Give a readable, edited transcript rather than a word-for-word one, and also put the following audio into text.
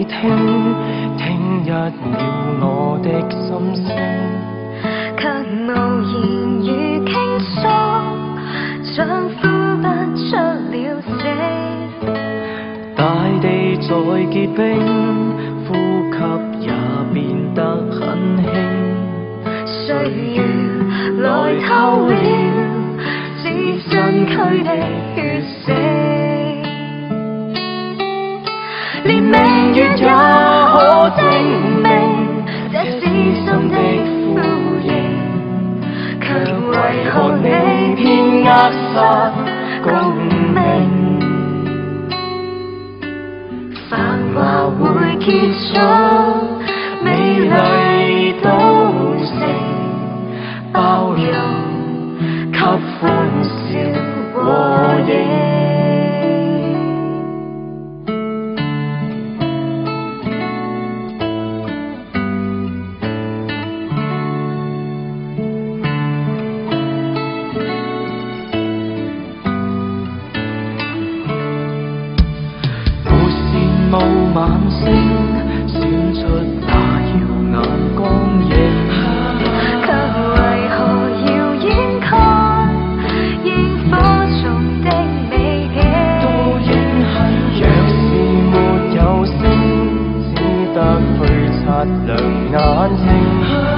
你聽，聽一秒我的心聲，卻無言語傾訴，像呼不出了聲。大地在結冰，呼吸也變得很輕。誰要來偷了置身軀的血色？連明月也可證明這是心的呼應，卻為何你偏扼殺共鳴？繁華會結束，美麗都成，包容給歡笑和應。無晚星閃出那耀眼光影，卻為何要掩蓋煙火中的美景？都影很若是沒有星，只得去擦亮眼睛。